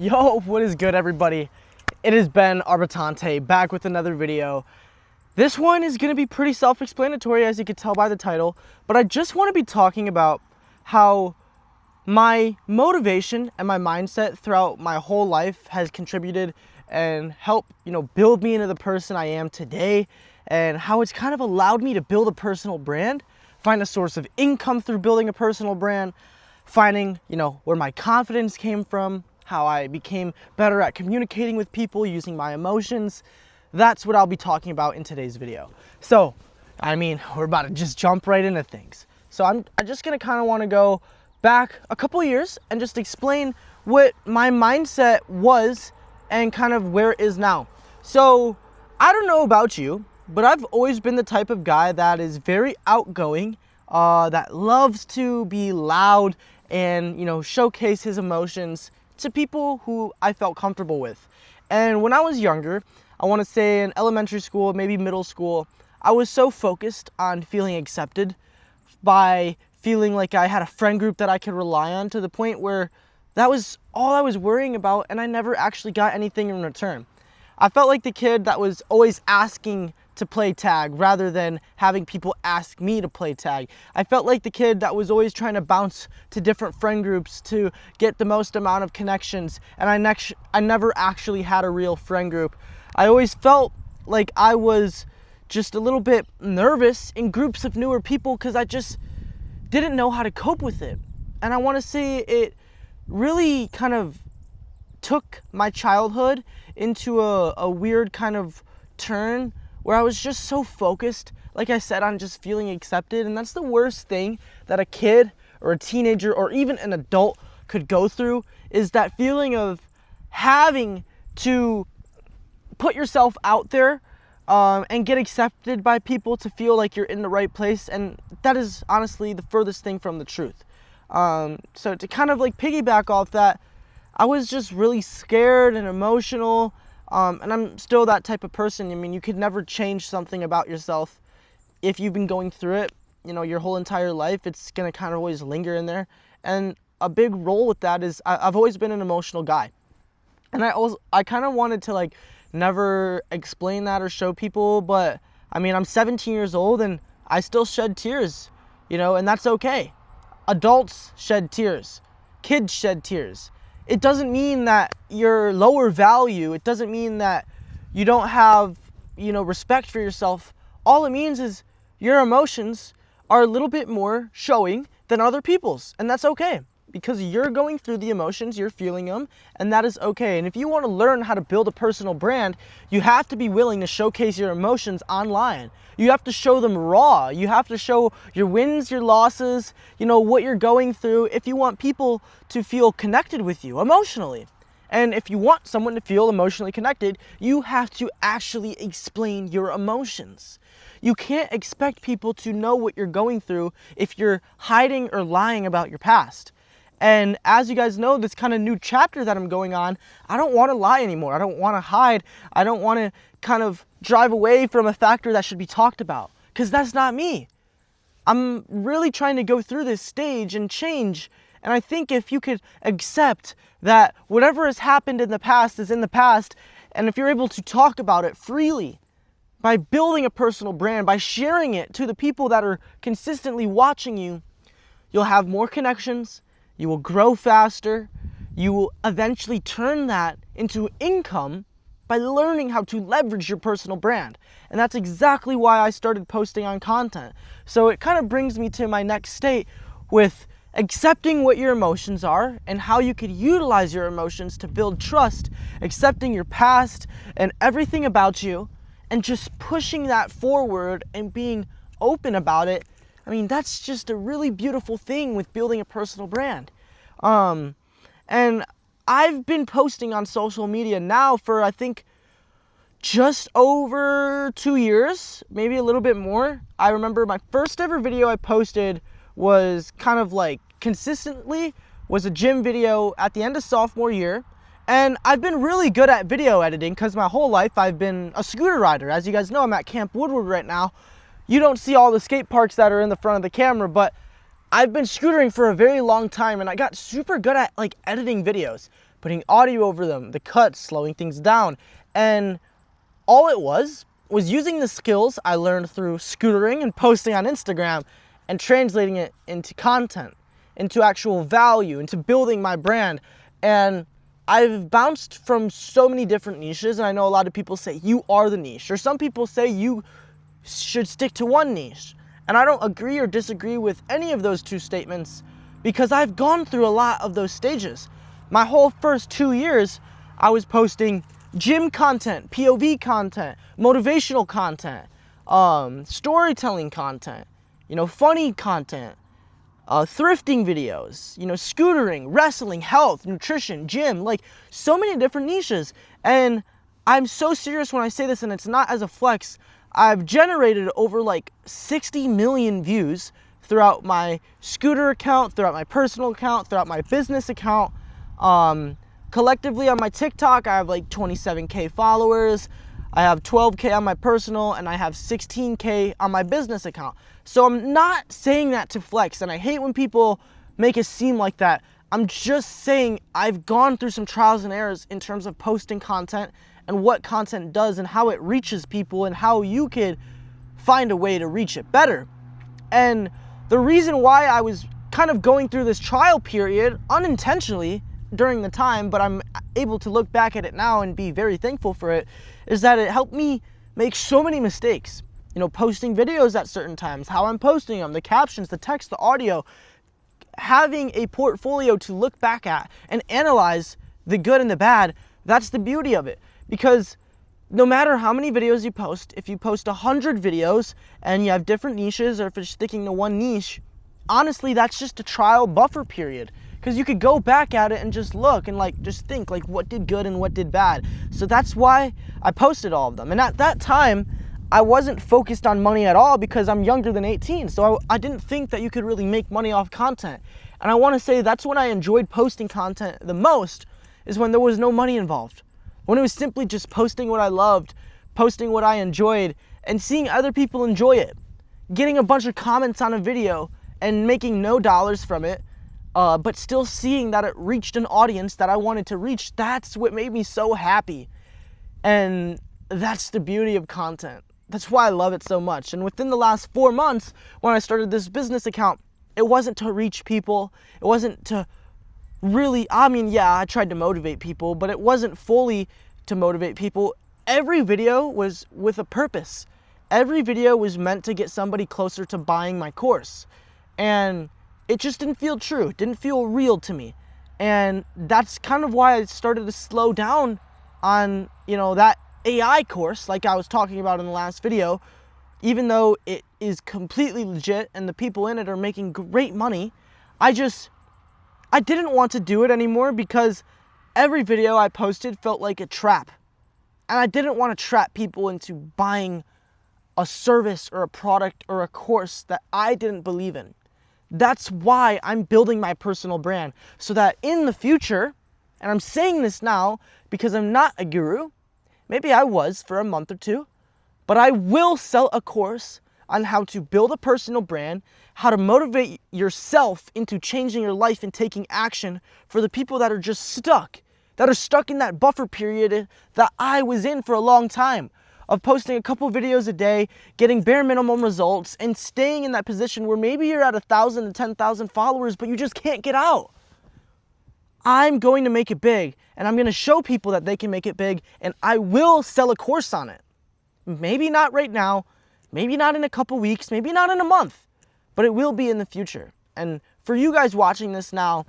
Yo, what is good, everybody? It is Ben Arbitante back with another video. This one is going to be pretty self-explanatory, as you can tell by the title, but I just want to be talking about how my motivation and my mindset throughout my whole life has contributed and helped, build me into the person I am today, and how it's kind of allowed me to build a personal brand, find a source of income through building a personal brand, finding, where my confidence came from, how I became better at communicating with people using my emotions. That's what I'll be talking about in today's video. So, we're about to just jump right into things. So I'm just gonna kind of want to go back a couple years and just explain what my mindset was and kind of where it is now. So I don't know about you, but I've always been the type of guy that is very outgoing, that loves to be loud and, showcase his emotions to people who I felt comfortable with. And when I was younger, I want to say in elementary school, maybe middle school, I was so focused on feeling accepted, by feeling like I had a friend group that I could rely on, to the point where that was all I was worrying about, and I never actually got anything in return. I felt like the kid that was always asking to play tag rather than having people ask me to play tag. I felt like the kid that was always trying to bounce to different friend groups to get the most amount of connections, and I never actually had a real friend group. I always felt like I was just a little bit nervous in groups of newer people because I just didn't know how to cope with it. And I want to say it really kind of took my childhood into a weird kind of turn where I was just so focused, like I said, on just feeling accepted. And that's the worst thing that a kid or a teenager or even an adult could go through, is that feeling of having to put yourself out there and get accepted by people to feel like you're in the right place. And that is honestly the furthest thing from the truth. So to kind of like piggyback off that, I was just really scared and emotional. And I'm still that type of person. You could never change something about yourself if you've been going through it, your whole entire life. It's going to kind of always linger in there. And a big role with that is I've always been an emotional guy. And I kind of wanted to never explain that or show people, but I'm 17 years old and I still shed tears, and that's okay. Adults shed tears. Kids shed tears. It doesn't mean that you're lower value. It doesn't mean that you don't have, respect for yourself. All it means is your emotions are a little bit more showing than other people's, and that's okay. Because you're going through the emotions, you're feeling them, and that is okay. And if you want to learn how to build a personal brand, you have to be willing to showcase your emotions online. You have to show them raw. You have to show your wins, your losses, what you're going through, if you want people to feel connected with you emotionally. And if you want someone to feel emotionally connected, you have to actually explain your emotions. You can't expect people to know what you're going through if you're hiding or lying about your past. And as you guys know, this kind of new chapter that I'm going on, I don't want to lie anymore. I don't want to hide. I don't want to kind of drive away from a factor that should be talked about, because that's not me. I'm really trying to go through this stage and change. And I think if you could accept that whatever has happened in the past is in the past, and if you're able to talk about it freely, by building a personal brand, by sharing it to the people that are consistently watching you, you'll have more connections. You will grow faster. You will eventually turn that into income by learning how to leverage your personal brand. And that's exactly why I started posting on content. So it kind of brings me to my next state with accepting what your emotions are and how you could utilize your emotions to build trust, accepting your past and everything about you, and just pushing that forward and being open about it. That's just a really beautiful thing with building a personal brand. And I've been posting on social media now for, I think, just over 2 years, maybe a little bit more. I remember my first ever video I posted was kind of consistently was a gym video at the end of sophomore year. And I've been really good at video editing because my whole life I've been a scooter rider. As you guys know, I'm at Camp Woodward right now. You don't see all the skate parks that are in the front of the camera, but I've been scootering for a very long time, and I got super good at like editing videos, putting audio over them, the cuts, slowing things down. And all it was using the skills I learned through scootering and posting on Instagram and translating it into content, into actual value, into building my brand. And I've bounced from so many different niches, and I know a lot of people say you are the niche, or some people say you should stick to one niche. And I don't agree or disagree with any of those two statements because I've gone through a lot of those stages. My whole first 2 years, I was posting gym content, POV content, motivational content, storytelling content, funny content, thrifting videos, scootering, wrestling, health, nutrition, gym, like so many different niches. And I'm so serious when I say this, and it's not as a flex. I've generated over like 60 million views throughout my scooter account, throughout my personal account, throughout my business account. Collectively on my TikTok, I have like 27K followers. I have 12K on my personal, and I have 16K on my business account. So I'm not saying that to flex, and I hate when people make it seem like that. I'm just saying I've gone through some trials and errors in terms of posting content and what content does and how it reaches people and how you could find a way to reach it better. And the reason why I was kind of going through this trial period unintentionally during the time, but I'm able to look back at it now and be very thankful for it, is that it helped me make so many mistakes. Posting videos at certain times, how I'm posting them, the captions, the text, the audio, having a portfolio to look back at and analyze the good and the bad. That's the beauty of it. Because no matter how many videos you post, if you post 100 videos and you have different niches, or if you're sticking to one niche, honestly, that's just a trial buffer period. Because you could go back at it and just look and just think what did good and what did bad. So that's why I posted all of them. And at that time, I wasn't focused on money at all because I'm younger than 18. So I didn't think that you could really make money off content. And I want to say that's when I enjoyed posting content the most, is when there was no money involved. When it was simply just posting what I loved, posting what I enjoyed, and seeing other people enjoy it. Getting a bunch of comments on a video and making no dollars from it, but still seeing that it reached an audience that I wanted to reach. That's what made me so happy. And that's the beauty of content. That's why I love it so much. And within the last 4 months, when I started this business account, it wasn't to reach people. It wasn't to really, I tried to motivate people, but it wasn't fully to motivate people. Every video was with a purpose. Every video was meant to get somebody closer to buying my course. And it just didn't feel true. It didn't feel real to me. And that's kind of why I started to slow down on, that AI course, like I was talking about in the last video. Even though it is completely legit and the people in it are making great money, I didn't want to do it anymore because every video I posted felt like a trap. And I didn't want to trap people into buying a service or a product or a course that I didn't believe in. That's why I'm building my personal brand, so that in the future, and I'm saying this now because I'm not a guru, maybe I was for a month or two, but I will sell a course on how to build a personal brand, how to motivate yourself into changing your life and taking action for the people that are just stuck, that are stuck in that buffer period that I was in for a long time, of posting a couple videos a day, getting bare minimum results, and staying in that position where maybe you're at 1,000 to 10,000 followers, but you just can't get out. I'm going to make it big, and I'm going to show people that they can make it big, and I will sell a course on it. Maybe not right now, maybe not in a couple weeks, maybe not in a month, but it will be in the future. And for you guys watching this now,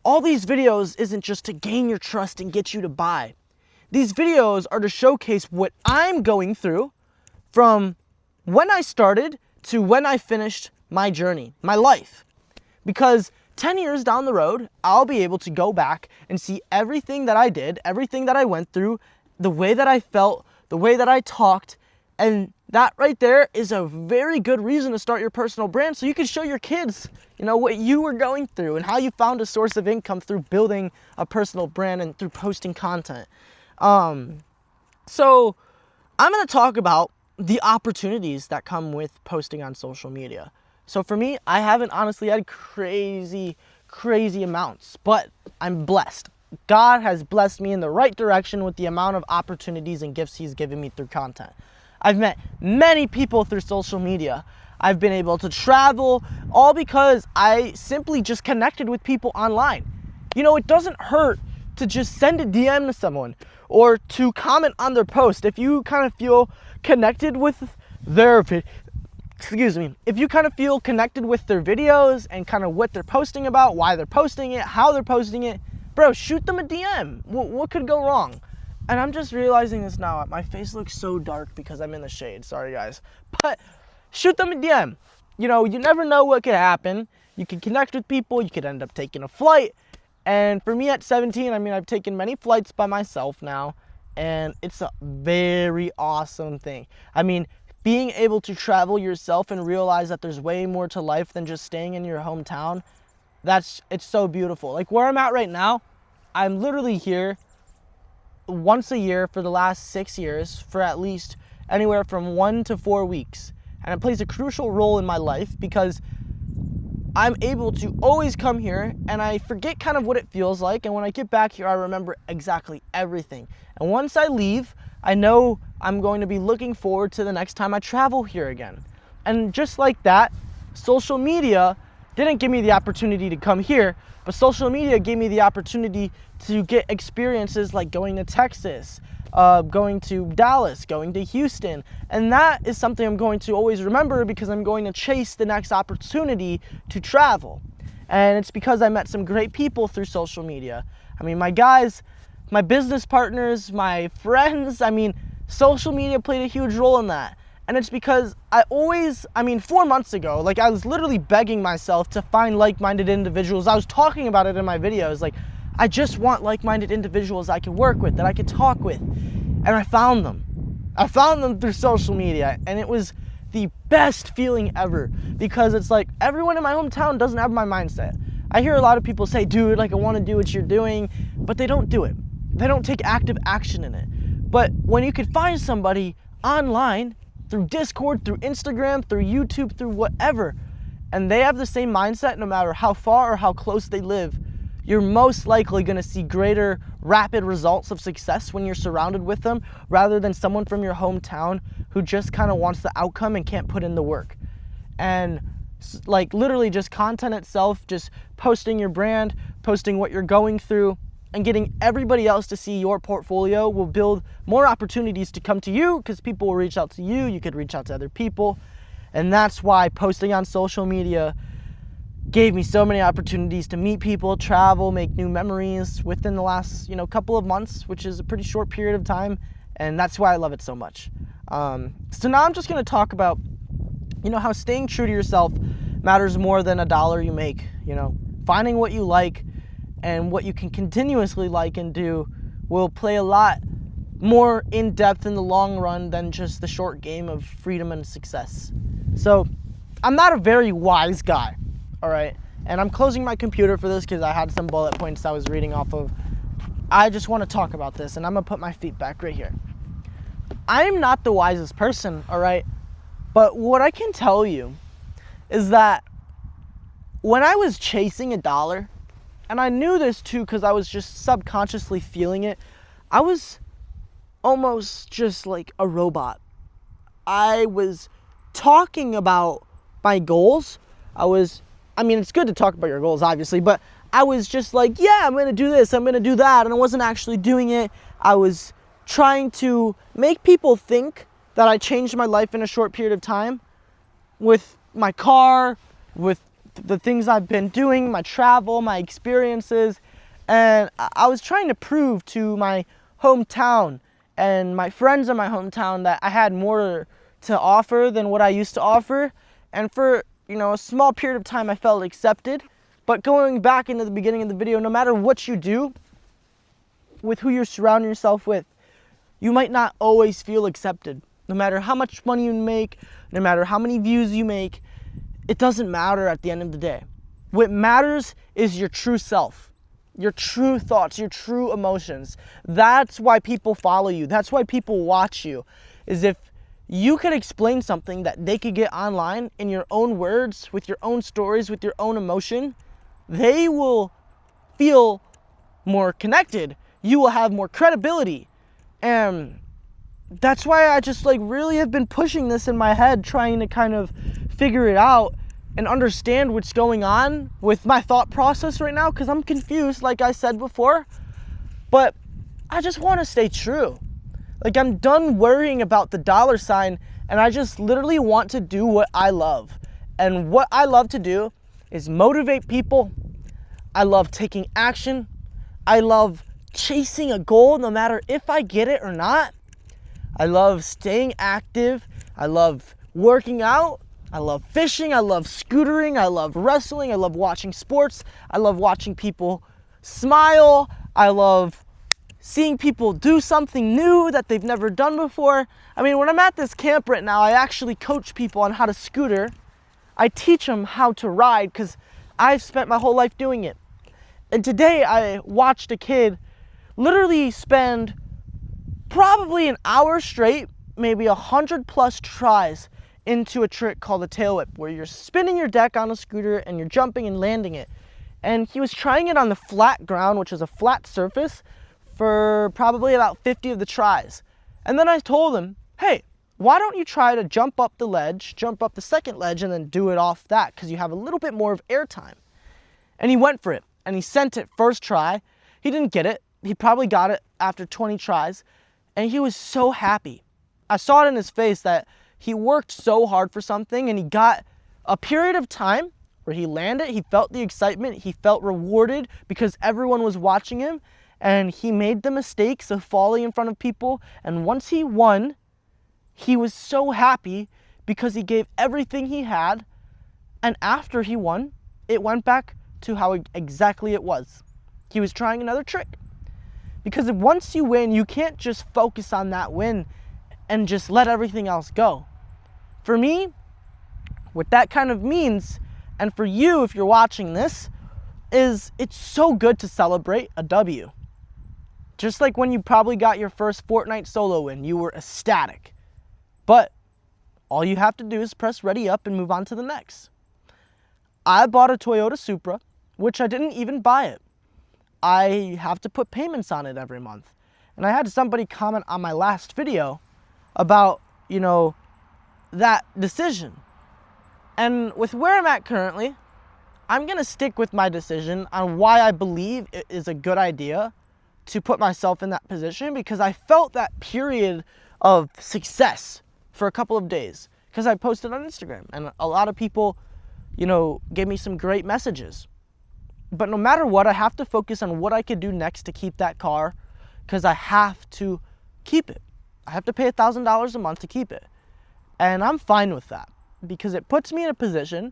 all these videos isn't just to gain your trust and get you to buy. These videos are to showcase what I'm going through from when I started to when I finished my journey, my life. Because 10 years down the road, I'll be able to go back and see everything that I did, everything that I went through, the way that I felt, the way that I talked, and that right there is a very good reason to start your personal brand, so you can show your kids, what you were going through and how you found a source of income through building a personal brand and through posting content. So I'm going to talk about the opportunities that come with posting on social media. So for me, I haven't honestly had crazy amounts, but I'm blessed. God has blessed me in the right direction with the amount of opportunities and gifts he's given me through content. I've met many people through social media. I've been able to travel, all because I simply just connected with people online. You know, it doesn't hurt to just send a DM to someone or to comment on their post. If you kind of feel connected with if you kind of feel connected with their videos and kind of what they're posting about, why they're posting it, how they're posting it, bro, shoot them a DM. What could go wrong? And I'm just realizing this now. My face looks so dark because I'm in the shade. Sorry, guys. But shoot them a DM. You know, you never know what could happen. You can connect with people. You could end up taking a flight. And for me at 17, I mean, I've taken many flights by myself now. And it's a very awesome thing. I mean, being able to travel yourself and realize that there's way more to life than just staying in your hometown, it's so beautiful. Like where I'm at right now, I'm literally here once a year for the last 6 years for at least anywhere from 1 to 4 weeks. And it plays a crucial role in my life because I'm able to always come here and I forget kind of what it feels like. And when I get back here, I remember exactly everything. And once I leave, I know I'm going to be looking forward to the next time I travel here again. And just like that, social media didn't give me the opportunity to come here, but social media gave me the opportunity to get experiences like going to Texas, going to Dallas, going to Houston. And that is something I'm going to always remember because I'm going to chase the next opportunity to travel. And it's because I met some great people through social media. I mean, my guys, my business partners, my friends, social media played a huge role in that. And it's because 4 months ago, like I was literally begging myself to find like-minded individuals. I was talking about it in my videos. Like, I just want like-minded individuals I can work with, that I could talk with. And I found them. I found them through social media. And it was the best feeling ever because it's like everyone in my hometown doesn't have my mindset. I hear a lot of people say, dude, like I want to do what you're doing, but they don't do it. They don't take active action in it. But when you could find somebody online through Discord, through Instagram, through YouTube, through whatever, and they have the same mindset no matter how far or how close they live, you're most likely going to see greater rapid results of success when you're surrounded with them rather than someone from your hometown who just kind of wants the outcome and can't put in the work. And like literally just content itself, just posting your brand, posting what you're going through, and getting everybody else to see your portfolio will build more opportunities to come to you because people will reach out to you. You could reach out to other people. And that's why posting on social media gave me so many opportunities to meet people, travel, make new memories within the last, couple of months, which is a pretty short period of time. And that's why I love it so much. So now I'm just going to talk about, how staying true to yourself matters more than a dollar you make, finding what you like and what you can continuously like and do will play a lot more in depth in the long run than just the short game of freedom and success. So I'm not a very wise guy, all right? And I'm closing my computer for this because I had some bullet points I was reading off of. I just want to talk about this, and I'm going to put my feet back right here. I am not the wisest person, all right? But what I can tell you is that when I was chasing a dollar, and I knew this too because I was just subconsciously feeling it, I was almost just like a robot. I was talking about my goals. It's good to talk about your goals, obviously, but I was just like, yeah, I'm going to do this, I'm going to do that, and I wasn't actually doing it. I was trying to make people think that I changed my life in a short period of time with my car, with the things I've been doing, my travel, my experiences, and I was trying to prove to my hometown and my friends in my hometown that I had more to offer than what I used to offer. And for, a small period of time, I felt accepted. But going back into the beginning of the video, no matter what you do, with who you're surrounding yourself with, you might not always feel accepted. No matter how much money you make, no matter how many views you make, it doesn't matter at the end of the day. What matters is your true self, your true thoughts, your true emotions. That's why people follow you. That's why people watch you. Is if you could explain something that they could get online in your own words, with your own stories, with your own emotion, they will feel more connected. You will have more credibility. And that's why I just really have been pushing this in my head, trying to kind of figure it out and understand what's going on with my thought process right now, because I'm confused, like I said before. But I just want to stay true. I'm done worrying about the dollar sign, and I just literally want to do what I love. And what I love to do is motivate people. I love taking action. I love chasing a goal no matter if I get it or not. I love staying active. I love working out. I love fishing. I love scootering. I love wrestling. I love watching sports. I love watching people smile. I love seeing people do something new that they've never done before. I mean, when I'm at this camp right now, I actually coach people on how to scooter. I teach them how to ride because I've spent my whole life doing it. And today I watched a kid literally spend probably an hour straight, maybe 100+ tries into a trick called a tail whip, where you're spinning your deck on a scooter and you're jumping and landing it. And he was trying it on the flat ground, which is a flat surface, for probably about 50 of the tries. And then I told him, hey, why don't you try to jump up the ledge, jump up the second ledge, and then do it off that, because you have a little bit more of air time. And he went for it, and he sent it first try. He didn't get it. He probably got it after 20 tries, and he was so happy. I saw it in his face that he worked so hard for something, and he got a period of time where he landed. He felt the excitement. He felt rewarded because everyone was watching him, and he made the mistakes of falling in front of people. And once he won, he was so happy because he gave everything he had. And after he won, it went back to how exactly it was. He was trying another trick. Because once you win, you can't just focus on that win and just let everything else go. For me, what that kind of means, and for you if you're watching this, is it's so good to celebrate a W. Just like when you probably got your first Fortnite solo win, you were ecstatic. But all you have to do is press ready up and move on to the next. I bought a Toyota Supra, which I didn't even buy it. I have to put payments on it every month. And I had somebody comment on my last video about, that decision. And with where I'm at currently, I'm going to stick with my decision on why I believe it is a good idea to put myself in that position, because I felt that period of success for a couple of days because I posted on Instagram and a lot of people, gave me some great messages. But no matter what, I have to focus on what I could do next to keep that car, because I have to keep it. I have to pay $1,000 a month to keep it. And I'm fine with that because it puts me in a position,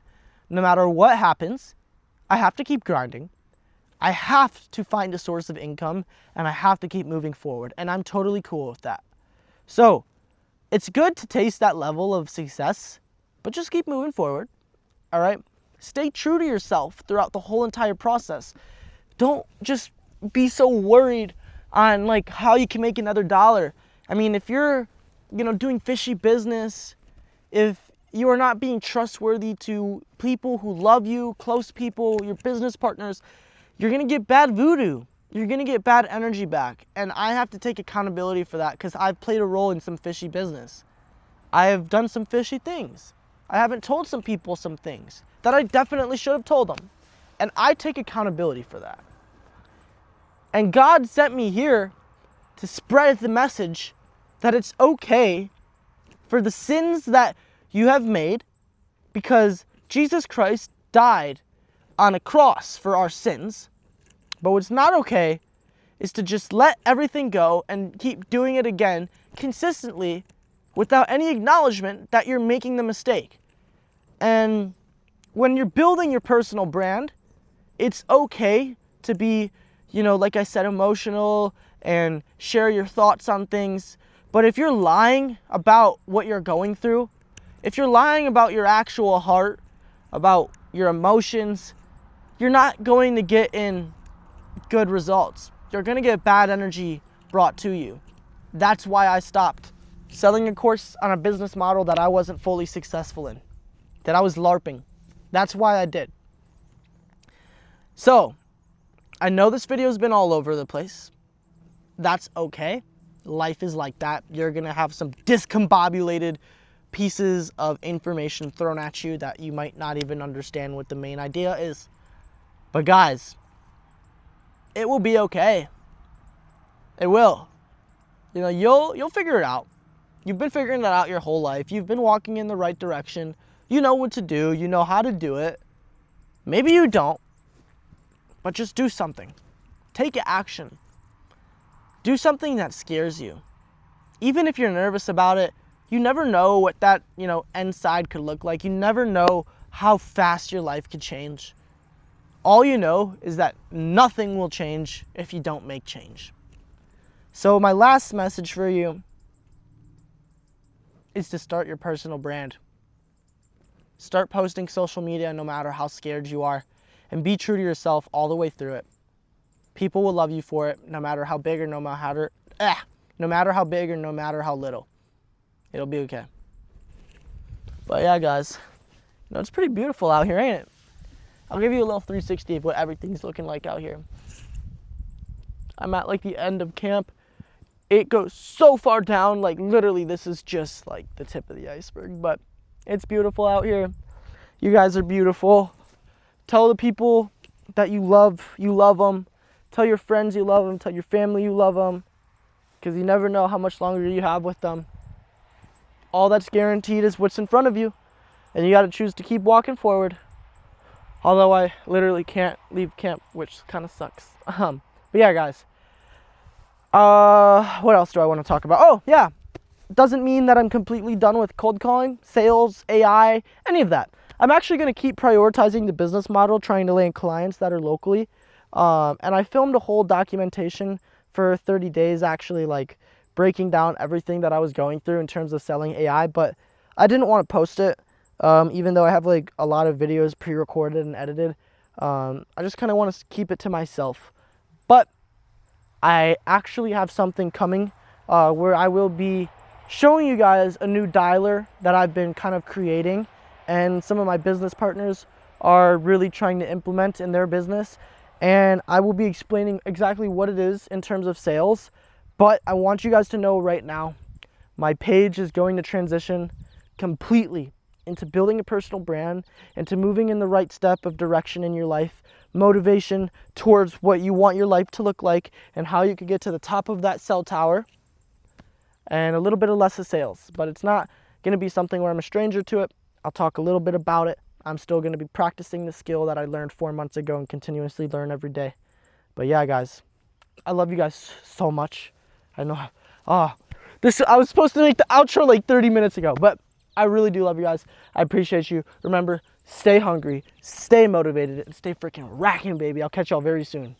no matter what happens, I have to keep grinding. I have to find a source of income, and I have to keep moving forward. And I'm totally cool with that. So it's good to taste that level of success, but just keep moving forward. All right? Stay true to yourself throughout the whole entire process. Don't just be so worried on how you can make another dollar. I mean, if you're, doing fishy business, if you are not being trustworthy to people who love you, close people, your business partners, you're going to get bad voodoo. You're going to get bad energy back. And I have to take accountability for that because I've played a role in some fishy business. I have done some fishy things. I haven't told some people some things that I definitely should have told them. And I take accountability for that. And God sent me here to spread the message that it's okay for the sins that you have made, because Jesus Christ died on a cross for our sins. But what's not okay is to just let everything go and keep doing it again consistently without any acknowledgement that you're making the mistake. And when you're building your personal brand, it's okay to be, like I said, emotional and share your thoughts on things. But if you're lying about what you're going through, if you're lying about your actual heart, about your emotions, you're not going to get in good results. You're going to get bad energy brought to you. That's why I stopped selling a course on a business model that I wasn't fully successful in, that I was LARPing. That's why I did. So, I know this video's been all over the place. That's okay. Life is like that. You're gonna have some discombobulated pieces of information thrown at you that you might not even understand what the main idea is. But guys, it will be okay. It will. You know, you'll figure it out. You've been figuring that out your whole life. You've been walking in the right direction. You know what to do. You know how to do it. Maybe you don't, but just do something. Take action. Do something that scares you. Even if you're nervous about it, you never know what that, end side could look like. You never know how fast your life could change. All you know is that nothing will change if you don't make change. So my last message for you is to start your personal brand. Start posting social media no matter how scared you are, and be true to yourself all the way through it. People will love you for it, no matter how big or no matter how little. It'll be okay. But yeah, guys, it's pretty beautiful out here, ain't it? I'll give you a little 360 of what everything's looking like out here. I'm at like the end of camp. It goes so far down, like literally this is just like the tip of the iceberg, but it's beautiful out here. You guys are beautiful. Tell the people that you love them. Tell your friends you love them. Tell your family you love them, because you never know how much longer you have with them. All that's guaranteed is what's in front of you, and you got to choose to keep walking forward. Although I literally can't leave camp, which kind of sucks. But yeah, guys. What else do I want to talk about? Oh, yeah. Doesn't mean that I'm completely done with cold calling, sales, AI, any of that. I'm actually going to keep prioritizing the business model, trying to land clients that are locally. And I filmed a whole documentation for 30 days, actually, like breaking down everything that I was going through in terms of selling AI, but I didn't want to post it. Even though I have like a lot of videos pre-recorded and edited, I just kind of want to keep it to myself. But I actually have something coming where I will be showing you guys a new dialer that I've been kind of creating, and some of my business partners are really trying to implement in their business. And I will be explaining exactly what it is in terms of sales. But I want you guys to know right now, my page is going to transition completely into building a personal brand, into moving in the right step of direction in your life, motivation towards what you want your life to look like and how you could get to the top of that cell tower, and a little bit of less of sales. But it's not going to be something where I'm a stranger to it. I'll talk a little bit about it. I'm still going to be practicing the skill that I learned 4 months ago and continuously learn every day. But yeah, guys, I love you guys so much. I know, I was supposed to make the outro like 30 minutes ago, but I really do love you guys. I appreciate you. Remember, stay hungry, stay motivated, and stay freaking racking, baby. I'll catch y'all very soon.